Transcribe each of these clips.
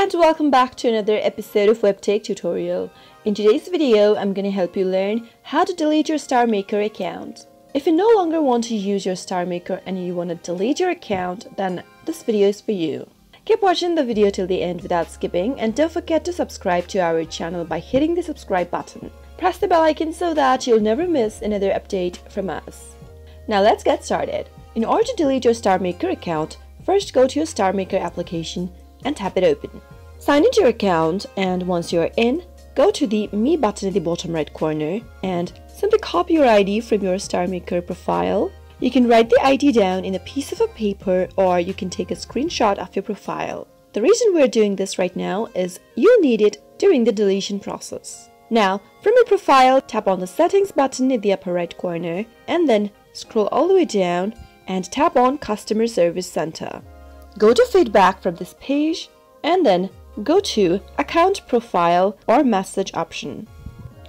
and welcome back to another episode of WebTech tutorial. In today's video, I'm going to help you learn how to delete your Starmaker account. If you no longer want to use your Starmaker and you want to delete your account, then this video is for you. Keep watching the video till the end without skipping, and don't forget to subscribe to our channel by hitting the subscribe button. Press the bell icon so that you'll never miss another update from us. Now let's get started. In order to delete your Starmaker account, first go to your Starmaker application and tap it open. Sign into your account, and once you're in, go to the Me button at the bottom right corner and simply copy your ID from your Starmaker profile. You can write the ID down in a piece of paper, or you can take a screenshot of your profile. The reason we're doing this right now is you'll need it during the deletion process. Now, from your profile, tap on the Settings button in the upper right corner and then scroll all the way down and tap on Customer Service Center. Go to Feedback from this page and then go to Account Profile or Message option.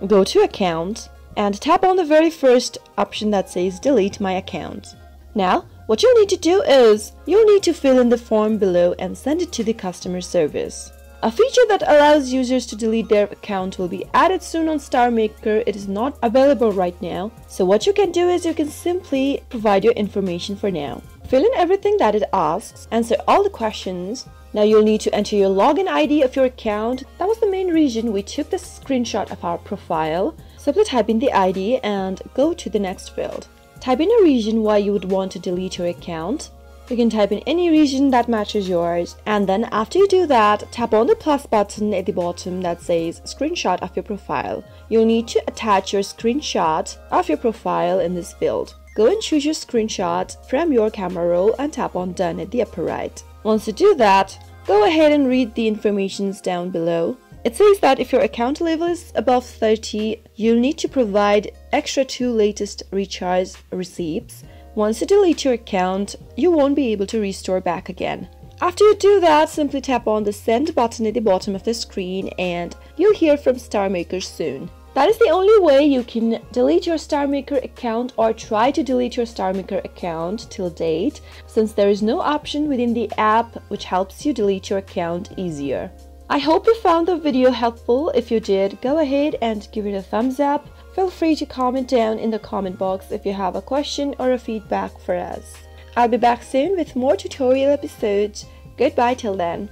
Go to Account and tap on the very first option that says Delete My Account. Now, what you'll need to do is you'll need to fill in the form below and send it to the customer service. A feature that allows users to delete their account will be added soon on Starmaker. It is not available right now. So what you can do is you can simply provide your information for now. Fill in everything that it asks, answer all the questions. Now you'll need to enter your login ID of your account. That was the main reason we took this screenshot of our profile. Simply type in the ID and go to the next field. Type in a reason why you would want to delete your account. You can type in any region that matches yours, and then after you do that, tap on the plus button at the bottom that says Screenshot of your profile. You'll need to attach your screenshot of your profile in this field. Go and choose your screenshot from your camera roll and tap on Done at the upper right. Once you do that, go ahead and read the informations down below. It says that if your account level is above 30, you'll need to provide extra 2 latest recharge receipts. Once you delete your account, you won't be able to restore back again. After you do that, simply tap on the Send button at the bottom of the screen and you'll hear from Starmaker soon. That is the only way you can delete your Starmaker account or try to delete your Starmaker account till date, since there is no option within the app which helps you delete your account easier. I hope you found the video helpful. If you did, go ahead and give it a thumbs up. Feel free to comment down in the comment box if you have a question or a feedback for us. I'll be back soon with more tutorial episodes. Goodbye till then.